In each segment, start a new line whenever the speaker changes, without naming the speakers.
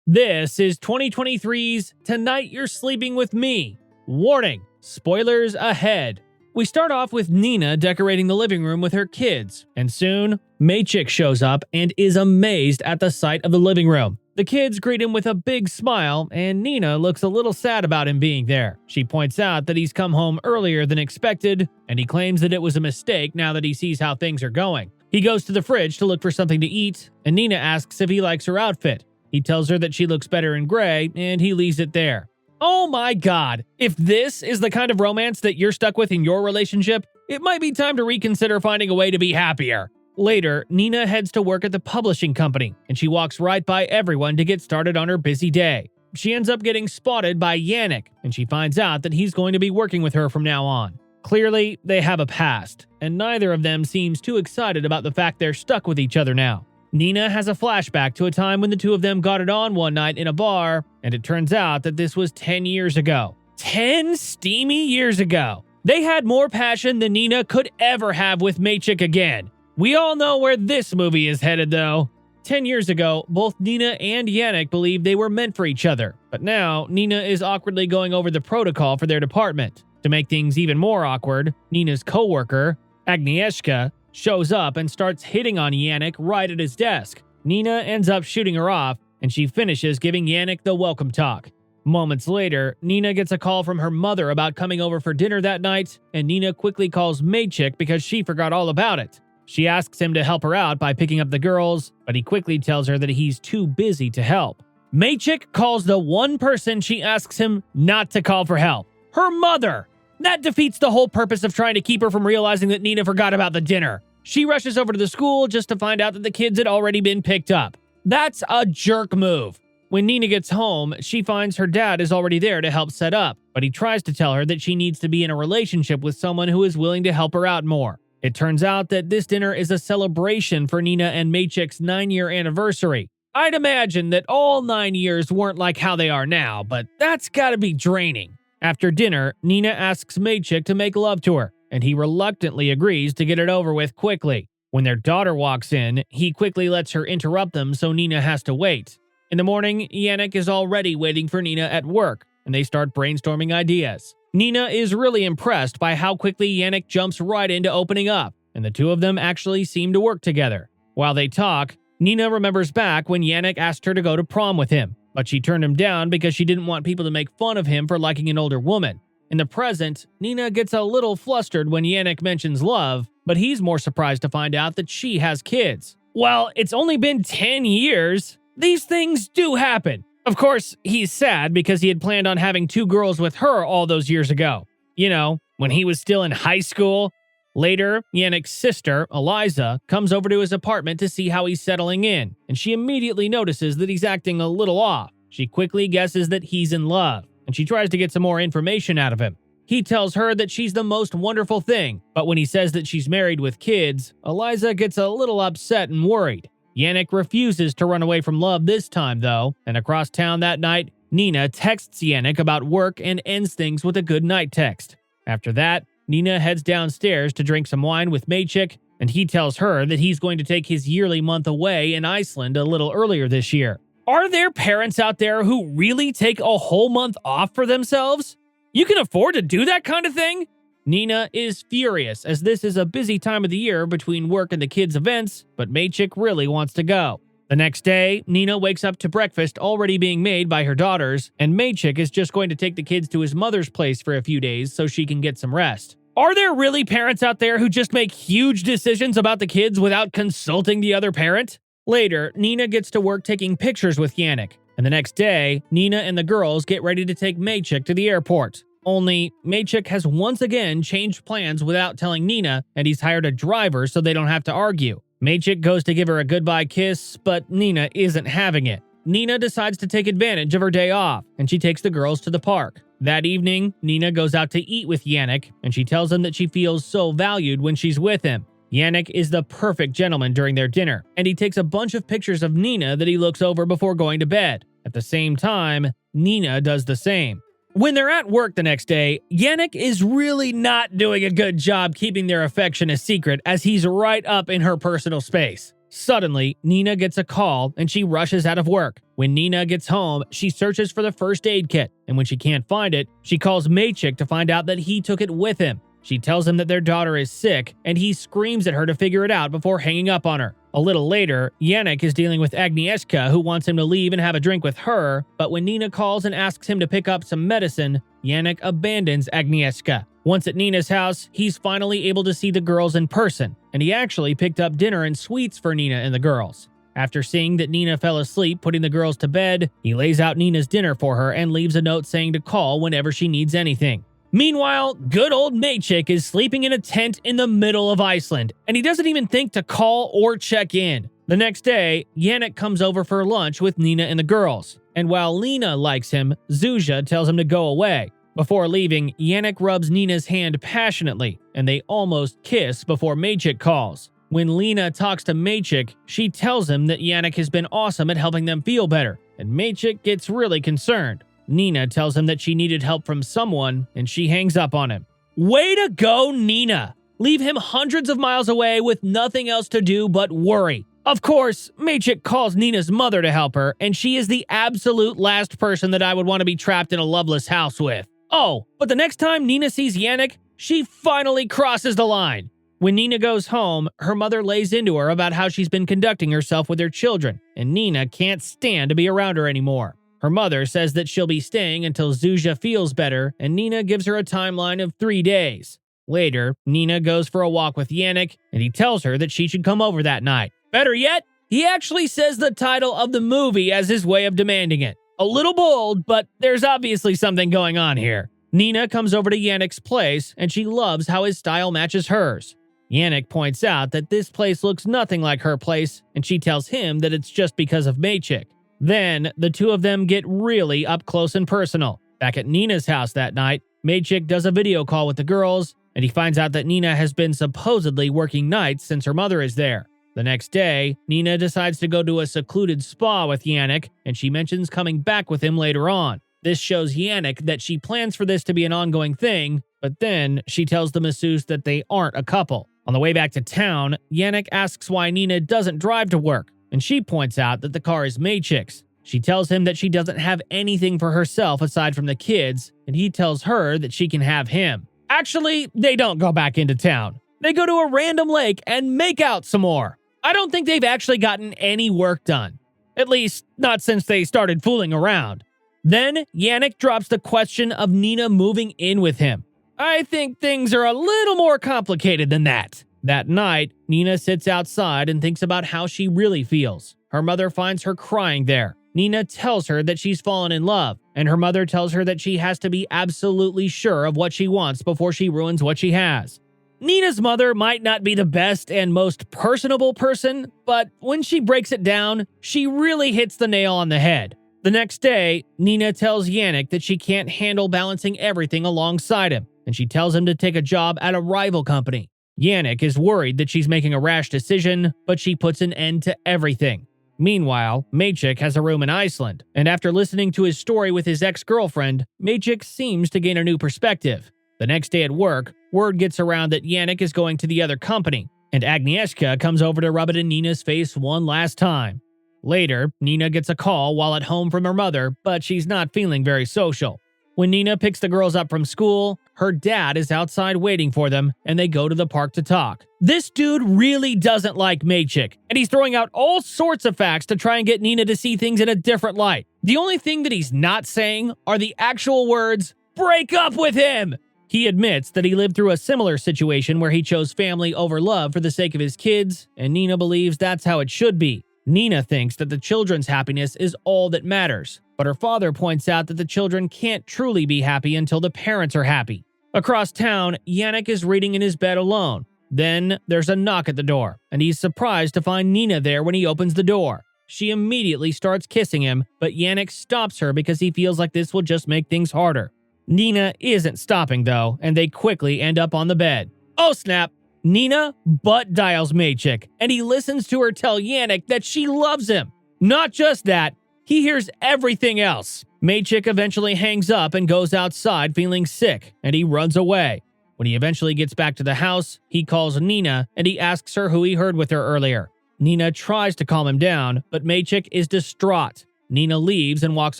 This is 2023's Tonight You're Sleeping With Me. Warning, spoilers ahead. We start off with Nina decorating the living room with her kids, and soon, Maychick shows up and is amazed at the sight of the living room. The kids greet him with a big smile, and Nina looks a little sad about him being there. She points out that he's come home earlier than expected, and he claims that it was a mistake now that he sees how things are going. He goes to the fridge to look for something to eat, and Nina asks if he likes her outfit. He tells her that she looks better in gray, and he leaves it there. Oh my god, if this is the kind of romance that you're stuck with in your relationship, it might be time to reconsider finding a way to be happier. Later, Nina heads to work at the publishing company, and she walks right by everyone to get started on her busy day. She ends up getting spotted by Yannick, and she finds out that he's going to be working with her from now on. Clearly, they have a past, and neither of them seems too excited about the fact they're stuck with each other now. Nina has a flashback to a time when the two of them got it on one night in a bar, and it turns out that this was 10 years ago. 10 steamy years ago! They had more passion than Nina could ever have with Maychick again. We all know where this movie is headed, though. 10 years ago, both Nina and Yannick believed they were meant for each other, but now Nina is awkwardly going over the protocol for their department. To make things even more awkward, Nina's co-worker, Agnieszka, shows up and starts hitting on Yannick right at his desk. Nina ends up shooting her off, and she finishes giving Yannick the welcome talk. Moments later, Nina gets a call from her mother about coming over for dinner that night, and Nina quickly calls Maychick because she forgot all about it. She asks him to help her out by picking up the girls, but he quickly tells her that he's too busy to help. Maychick calls the one person she asks him not to call for help: her mother! That defeats the whole purpose of trying to keep her from realizing that Nina forgot about the dinner. She rushes over to the school just to find out that the kids had already been picked up. That's a jerk move. When Nina gets home, she finds her dad is already there to help set up, but he tries to tell her that she needs to be in a relationship with someone who is willing to help her out more. It turns out that this dinner is a celebration for Nina and Maychick's 9-year anniversary. I'd imagine that all 9 years weren't like how they are now, but that's gotta be draining. After dinner, Nina asks Maychick to make love to her, and he reluctantly agrees to get it over with quickly. When their daughter walks in, he quickly lets her interrupt them so Nina has to wait. In the morning, Yannick is already waiting for Nina at work, and they start brainstorming ideas. Nina is really impressed by how quickly Yannick jumps right into opening up, and the two of them actually seem to work together. While they talk, Nina remembers back when Yannick asked her to go to prom with him, but she turned him down because she didn't want people to make fun of him for liking an older woman. In the present, Nina gets a little flustered when Yannick mentions love, but he's more surprised to find out that she has kids. Well, it's only been 10 years. These things do happen. Of course, he's sad because he had planned on having 2 girls with her all those years ago. You know, when he was still in high school. Later, Yannick's sister, Eliza, comes over to his apartment to see how he's settling in, and she immediately notices that he's acting a little off. She quickly guesses that he's in love, and she tries to get some more information out of him. He tells her that she's the most wonderful thing, but when he says that she's married with kids, Eliza gets a little upset and worried. Yannick refuses to run away from love this time, though, and across town that night, Nina texts Yannick about work and ends things with a good night text. After that, Nina heads downstairs to drink some wine with Maychick, and he tells her that he's going to take his yearly month away in Iceland a little earlier this year. Are there parents out there who really take a whole month off for themselves? You can afford to do that kind of thing? Nina is furious as this is a busy time of the year between work and the kids' events, but Maychick really wants to go. The next day, Nina wakes up to breakfast already being made by her daughters, and Maychick is just going to take the kids to his mother's place for a few days so she can get some rest. Are there really parents out there who just make huge decisions about the kids without consulting the other parent? Later, Nina gets to work taking pictures with Yannick, and the next day, Nina and the girls get ready to take Maychick to the airport. Only, Maychick has once again changed plans without telling Nina, and he's hired a driver so they don't have to argue. Maychick goes to give her a goodbye kiss, but Nina isn't having it. Nina decides to take advantage of her day off, and she takes the girls to the park. That evening, Nina goes out to eat with Yannick, and she tells him that she feels so valued when she's with him. Yannick is the perfect gentleman during their dinner, and he takes a bunch of pictures of Nina that he looks over before going to bed. At the same time, Nina does the same. When they're at work the next day, Yannick is really not doing a good job keeping their affection a secret as he's right up in her personal space. Suddenly, Nina gets a call and she rushes out of work. When Nina gets home, she searches for the first aid kit, and when she can't find it, she calls Maychik to find out that he took it with him. She tells him that their daughter is sick, and he screams at her to figure it out before hanging up on her. A little later, Yannick is dealing with Agnieszka, who wants him to leave and have a drink with her, but when Nina calls and asks him to pick up some medicine, Yannick abandons Agnieszka. Once at Nina's house, he's finally able to see the girls in person, and he actually picked up dinner and sweets for Nina and the girls. After seeing that Nina fell asleep putting the girls to bed, he lays out Nina's dinner for her and leaves a note saying to call whenever she needs anything. Meanwhile, good old Maychik is sleeping in a tent in the middle of Iceland, and he doesn't even think to call or check in. The next day, Yannick comes over for lunch with Nina and the girls, and while Lena likes him, Zuzia tells him to go away. Before leaving, Yannick rubs Nina's hand passionately, and they almost kiss before Maychik calls. When Lena talks to Maychik, she tells him that Yannick has been awesome at helping them feel better, and Maychik gets really concerned. Nina tells him that she needed help from someone, and she hangs up on him. Way to go, Nina! Leave him hundreds of miles away with nothing else to do but worry. Of course, Maychik calls Nina's mother to help her, and she is the absolute last person that I would want to be trapped in a loveless house with. Oh, but the next time Nina sees Yannick, she finally crosses the line. When Nina goes home, her mother lays into her about how she's been conducting herself with her children, and Nina can't stand to be around her anymore. Her mother says that she'll be staying until Zuzia feels better, and Nina gives her a timeline of 3 days. Later, Nina goes for a walk with Yannick, and he tells her that she should come over that night. Better yet, he actually says the title of the movie as his way of demanding it. A little bold, but there's obviously something going on here. Nina comes over to Yannick's place, and she loves how his style matches hers. Yannick points out that this place looks nothing like her place, and she tells him that it's just because of Maychik. Then, the two of them get really up close and personal. Back at Nina's house that night, Maychik does a video call with the girls, and he finds out that Nina has been supposedly working nights since her mother is there. The next day, Nina decides to go to a secluded spa with Yannick, and she mentions coming back with him later on. This shows Yannick that she plans for this to be an ongoing thing, but then she tells the masseuse that they aren't a couple. On the way back to town, Yannick asks why Nina doesn't drive to work, and she points out that the car is Maychik's. She tells him that she doesn't have anything for herself aside from the kids, and he tells her that she can have him. Actually, they don't go back into town. They go to a random lake and make out some more. I don't think they've actually gotten any work done. At least, not since they started fooling around. Then, Yannick drops the question of Nina moving in with him. I think things are a little more complicated than that. That night, Nina sits outside and thinks about how she really feels. Her mother finds her crying there. Nina tells her that she's fallen in love, and her mother tells her that she has to be absolutely sure of what she wants before she ruins what she has. Nina's mother might not be the best and most personable person, but when she breaks it down, she really hits the nail on the head. The next day, Nina tells Yannick that she can't handle balancing everything alongside him, and she tells him to take a job at a rival company. Yannick is worried that she's making a rash decision, but she puts an end to everything. Meanwhile, Maychik has a room in Iceland, and after listening to his story with his ex-girlfriend, Maychik seems to gain a new perspective. The next day at work, word gets around that Yannick is going to the other company, and Agnieszka comes over to rub it in Nina's face one last time. Later, Nina gets a call while at home from her mother, but she's not feeling very social. When Nina picks the girls up from school, her dad is outside waiting for them, and they go to the park to talk. This dude really doesn't like Maychik, and he's throwing out all sorts of facts to try and get Nina to see things in a different light. The only thing that he's not saying are the actual words, "Break up with him!" He admits that he lived through a similar situation where he chose family over love for the sake of his kids, and Nina believes that's how it should be. Nina thinks that the children's happiness is all that matters, but her father points out that the children can't truly be happy until the parents are happy. Across town, Yannick is reading in his bed alone. Then there's a knock at the door, and he's surprised to find Nina there when he opens the door. She immediately starts kissing him, but Yannick stops her because he feels like this will just make things harder. Nina isn't stopping though, and they quickly end up on the bed. Oh snap! Nina butt dials Maychik, and he listens to her tell Yannick that she loves him. Not just that, he hears everything else. Maychik eventually hangs up and goes outside feeling sick, and he runs away. When he eventually gets back to the house, he calls Nina, and he asks her who he heard with her earlier. Nina tries to calm him down, but Maychik is distraught. Nina leaves and walks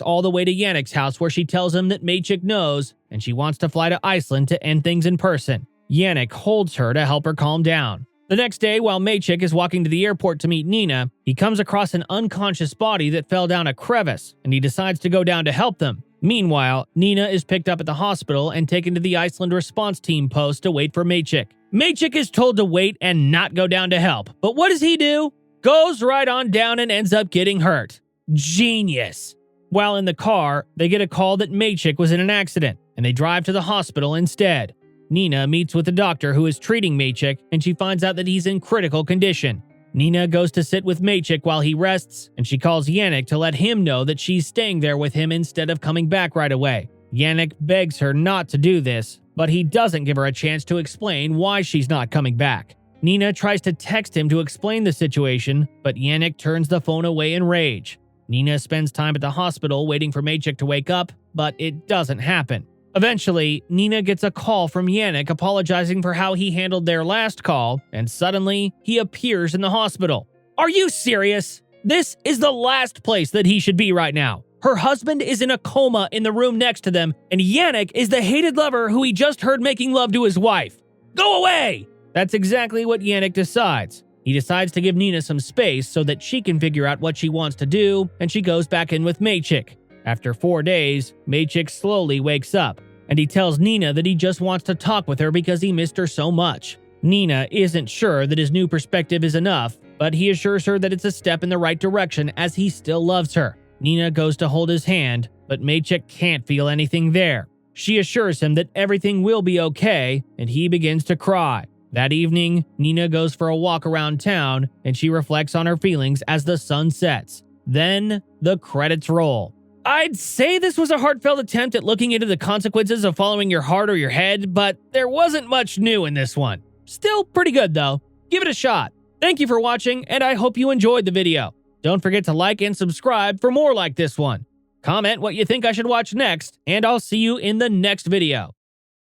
all the way to Yannick's house where she tells him that Maychik knows and she wants to fly to Iceland to end things in person. Yannick holds her to help her calm down. The next day, while Maychik is walking to the airport to meet Nina, he comes across an unconscious body that fell down a crevice, and he decides to go down to help them. Meanwhile, Nina is picked up at the hospital and taken to the Iceland response team post to wait for Maychik. Maychik is told to wait and not go down to help, but what does he do? Goes right on down and ends up getting hurt. Genius! While in the car, they get a call that Maychik was in an accident, and they drive to the hospital instead. Nina meets with the doctor who is treating Maychik, and she finds out that he's in critical condition. Nina goes to sit with Maychik while he rests, and she calls Yannick to let him know that she's staying there with him instead of coming back right away. Yannick begs her not to do this, but he doesn't give her a chance to explain why she's not coming back. Nina tries to text him to explain the situation, but Yannick turns the phone away in rage. Nina spends time at the hospital waiting for Maychik to wake up, but it doesn't happen. Eventually, Nina gets a call from Yannick apologizing for how he handled their last call, and suddenly, he appears in the hospital. Are you serious? This is the last place that he should be right now. Her husband is in a coma in the room next to them, and Yannick is the hated lover who he just heard making love to his wife. Go away! That's exactly what Yannick decides. He decides to give Nina some space so that she can figure out what she wants to do, and she goes back in with Maychik. After 4 days, Maychik slowly wakes up, and he tells Nina that he just wants to talk with her because he missed her so much. Nina isn't sure that his new perspective is enough, but he assures her that it's a step in the right direction as he still loves her. Nina goes to hold his hand, but Maychik can't feel anything there. She assures him that everything will be okay, and he begins to cry. That evening, Nina goes for a walk around town, and she reflects on her feelings as the sun sets. Then, the credits roll. I'd say this was a heartfelt attempt at looking into the consequences of following your heart or your head, but there wasn't much new in this one. Still pretty good though. Give it a shot. Thank you for watching, and I hope you enjoyed the video. Don't forget to like and subscribe for more like this one. Comment what you think I should watch next, and I'll see you in the next video.